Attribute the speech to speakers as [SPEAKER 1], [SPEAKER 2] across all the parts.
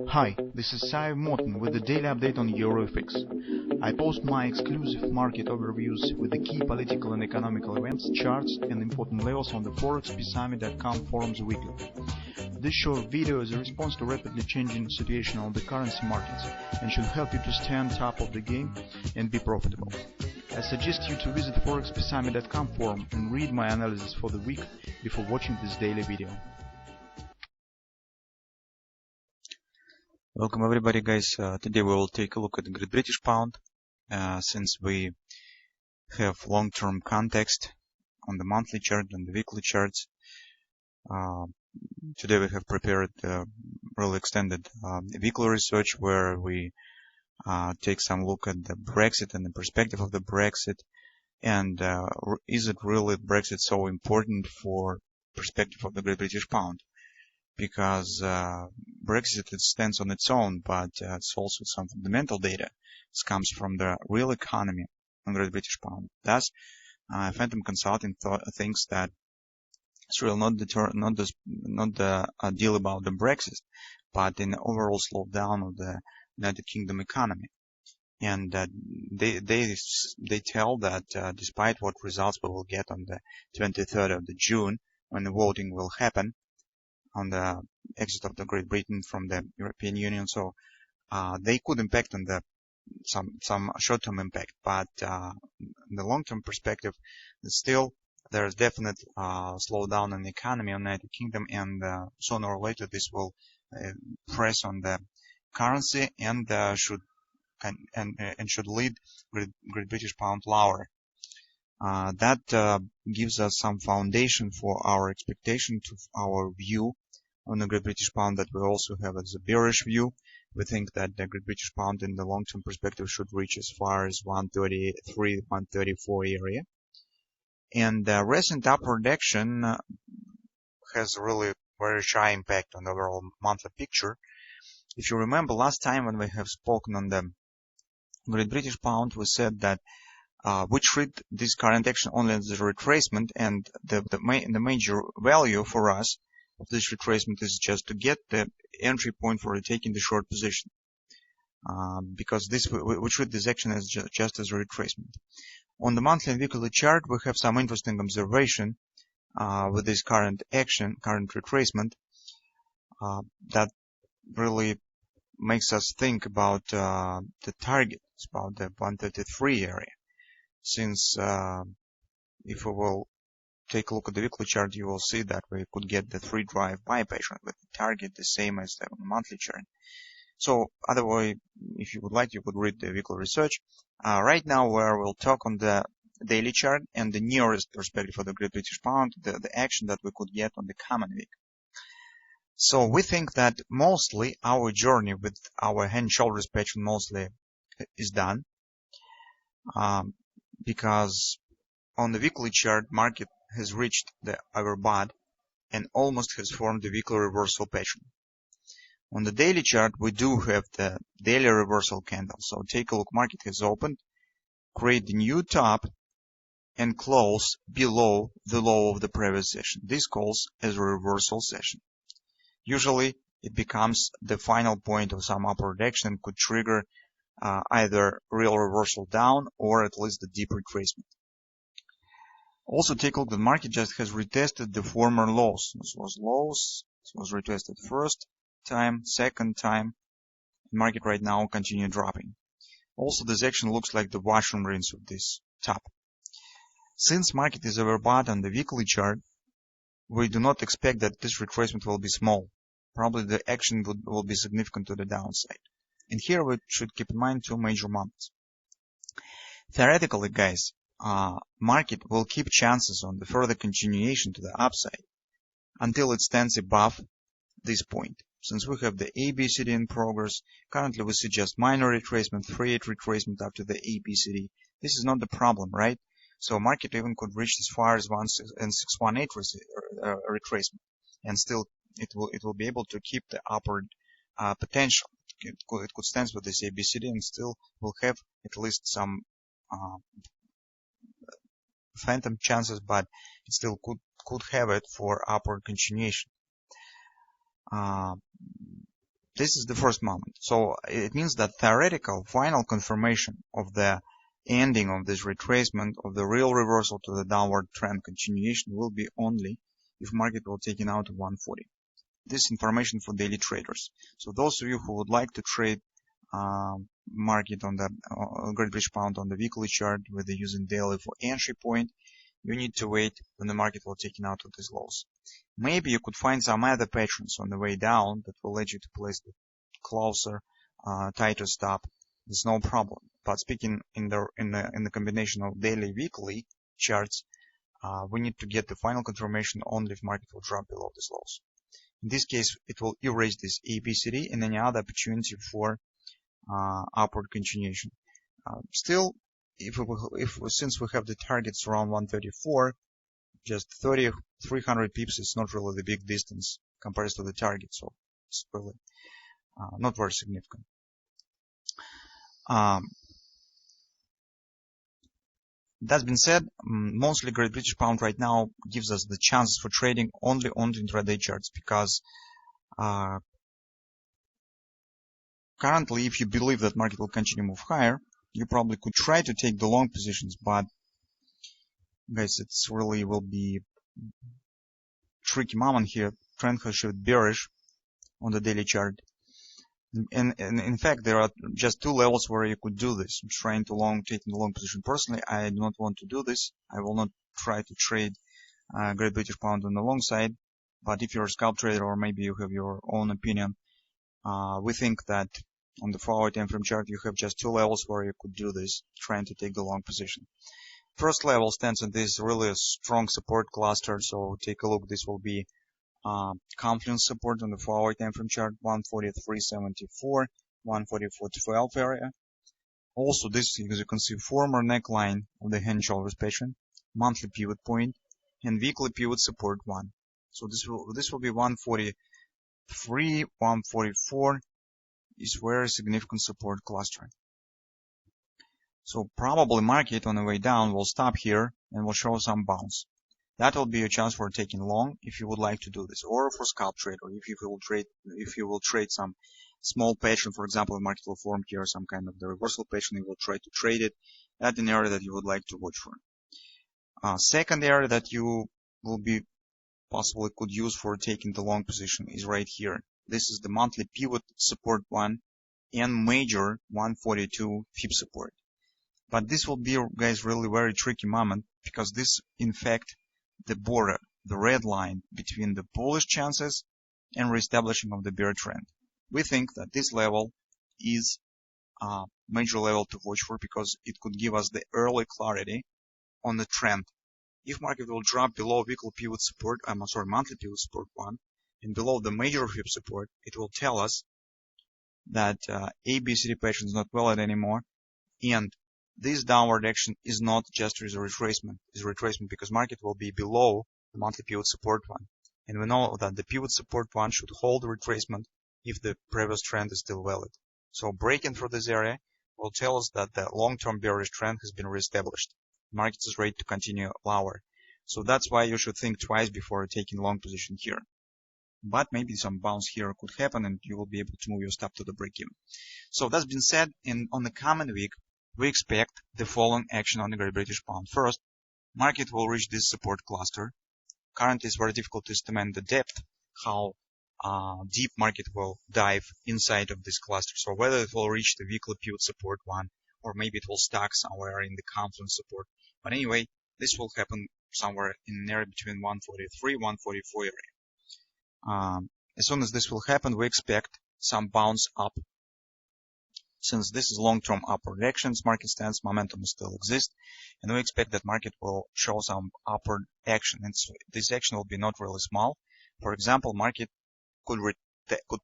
[SPEAKER 1] Hi, this is Sive Morten with the daily update on EuroFX. I post my exclusive market overviews with the key political and economical events, charts and important levels on the ForexPeaceArmy.com forums weekly. This short video is a response to rapidly changing situation on the currency markets and should help you to stay on top of the game and be profitable. I suggest you to visit ForexPeaceArmy.com forum and read my analysis for the week before watching this daily video.
[SPEAKER 2] Welcome everybody, guys. Today we will take a look at the Great British Pound. Since we have long-term context on the monthly chart and the weekly charts, today we have prepared really extended weekly research where we take some look at the Brexit and the perspective of the Brexit, and is it really Brexit so important for perspective of the Great British Pound? Because Brexit, it stands on its own, but it's also some fundamental data. It comes from the real economy on Great British Pound. Thus, Phantom Consulting thinks that it's really not the deal about the Brexit, but in the overall slowdown of the United Kingdom economy. And they tell that despite what results we will get on the 23rd of June, when the voting will happen on the exit of the Great Britain from the European Union, so they could impact on the some short-term impact, but in the long-term perspective, still there is definite slowdown in the economy of the United Kingdom, and sooner or later this will press on the currency and should lead Great British Pound lower. That gives us some foundation for our expectation to our view on the Great British Pound that we also have as a bearish view. We think that the Great British Pound in the long-term perspective should reach as far as 133, 134 area. And recent upward action has really very shy impact on the overall monthly picture. If you remember last time when we have spoken on the Great British Pound, we said that we treat this current action only as a retracement, and the major value for us of this retracement is just to get the entry point for taking the short position, because we treat this action as just as a retracement. On the monthly and weekly chart, we have some interesting observation with this current action, current retracement, that really makes us think about the target. It's about the 133 area. Since if we will take a look at the weekly chart, you will see that we could get the 3-drive buy pattern with the target the same as the monthly chart. So otherwise, if you would like, you could read the weekly research. Right now, where we'll talk on the daily chart and the nearest perspective for the Great British Pound, the action that we could get on the common week. So we think that mostly our journey with our hand shoulders pattern mostly is done. Because on the weekly chart, market has reached the overbought and almost has formed the weekly reversal pattern. On the daily chart, we do have the daily reversal candle. So take a look, market has opened, create the new top, and close below the low of the previous session. This calls as a reversal session. Usually, it becomes the final point of some upward action, could trigger either real reversal down or at least the deep retracement. Also take a look, the market just has retested the former lows. This was lows, this was retested first time, second time. The market right now continue dropping. Also this action looks like the wash and rinse of this top. Since market is overbought on the weekly chart, we do not expect that this retracement will be small. Probably the action will be significant to the downside. And here we should keep in mind two major moments. Theoretically, guys, market will keep chances on the further continuation to the upside until it stands above this point. Since we have the ABCD in progress, currently we see just minor retracement, 3-8 retracement after the ABCD. This is not the problem, right? So market even could reach as far as 618 retracement, and still it will be able to keep the upward potential. It could stand with this ABCD and still will have at least some phantom chances, but it still could have it for upward continuation. this is the first moment. So it means that theoretical final confirmation of the ending of this retracement, of the real reversal to the downward trend continuation, will be only if market will take it out of 140. This information for daily traders. So those of you who would like to trade market on the Great British Pound on the weekly chart with using daily for entry point, you need to wait when the market will take it out of these lows. Maybe you could find some other patterns on the way down that will let you to place the closer, tighter stop. There's no problem. But speaking in the combination of daily, weekly charts, we need to get the final confirmation only if market will drop below these lows. In this case, it will erase this ABCD and any other opportunity for upward continuation. Still, since we have the targets around 134, just 300 pips is not really the big distance compared to the target, so it's really not very significant. That being said, mostly Great British Pound right now gives us the chances for trading only on the intraday charts, because currently, if you believe that market will continue to move higher, you probably could try to take the long positions, but guys, it's really will be tricky moment here. Trend has showed bearish on the daily chart. And in fact, there are just two levels where you could do this. I'm trying to taking the long position. Personally, I do not want to do this. I will not try to trade Great British Pound on the long side. But if you're a scalp trader, or maybe you have your own opinion, we think that on the 4-hour time frame chart, you have just two levels where you could do this, trying to take the long position. First level stands on this really strong support cluster. So take a look. This will be confluence support on the 4-hour time frame chart, 143.74, 144.12 area. Also, this, as you can see, former neckline of the hand shoulders pattern, monthly pivot point, and weekly pivot support 1. So this will be 143, 144 is very significant support cluster. So probably market on the way down will stop here and will show some bounce. That will be a chance for taking long if you would like to do this, or for scalp trader if you will trade some small pattern. For example, the market will form here some kind of the reversal pattern. You will try to trade it. That's an area that you would like to watch for. Second area that you will be possibly could use for taking the long position is right here. This is the monthly pivot support 1 and major 142 fib support. But this will be, guys, really very tricky moment, because this, in fact, the border, the red line between the bullish chances and reestablishing of the bear trend. We think that this level is a major level to watch for, because it could give us the early clarity on the trend. If market will drop below weekly pivot support, monthly pivot support 1, and below the major fib support, it will tell us that ABCD pattern is not valid anymore, and this downward action is not just a retracement. It's a retracement because market will be below the monthly pivot support 1. And we know that the pivot support 1 should hold the retracement if the previous trend is still valid. So breaking through this area will tell us that the long-term bearish trend has been reestablished. Market is ready to continue lower. So that's why you should think twice before taking long position here. But maybe some bounce here could happen and you will be able to move your stop to the break-even. So that's been said, and on the coming week, we expect the following action on the Great British Pound. First, market will reach this support cluster. Currently, it's very difficult to estimate the depth, how deep market will dive inside of this cluster. So whether it will reach the weekly pivot support 1, or maybe it will stuck somewhere in the confluence support. But anyway, this will happen somewhere in an area between 143, 144 area. As soon as this will happen, we expect some bounce up. Since this is long-term upward actions, market stance momentum still exists, and we expect that market will show some upward action. And so this action will be not really small. For example, market could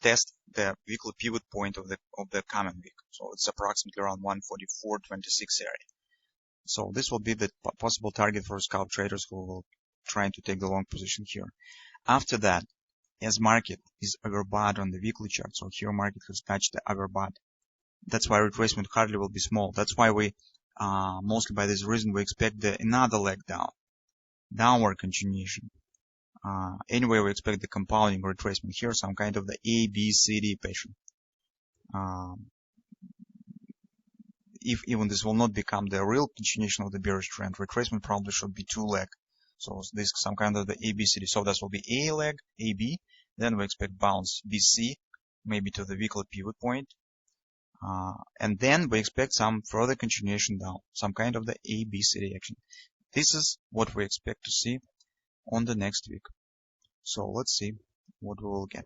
[SPEAKER 2] test the weekly pivot point of the coming week. So it's approximately around 144.26 area. So this will be the possible target for scalp traders who will try to take the long position here. After that, as market is overbought on the weekly chart, so here market has touched the overbought. That's why retracement hardly will be small. That's why we, mostly by this reason, we expect another leg down, downward continuation. Anyway, we expect the compounding retracement here, some kind of the ABCD pattern. If even this will not become the real continuation of the bearish trend, retracement probably should be 2 leg. So this is some kind of the ABCD. So that will be A leg, AB. Then we expect bounce BC, maybe to the weekly pivot point. And then we expect some further continuation down, some kind of the ABCD action. This is what we expect to see on the next week. So let's see what we will get.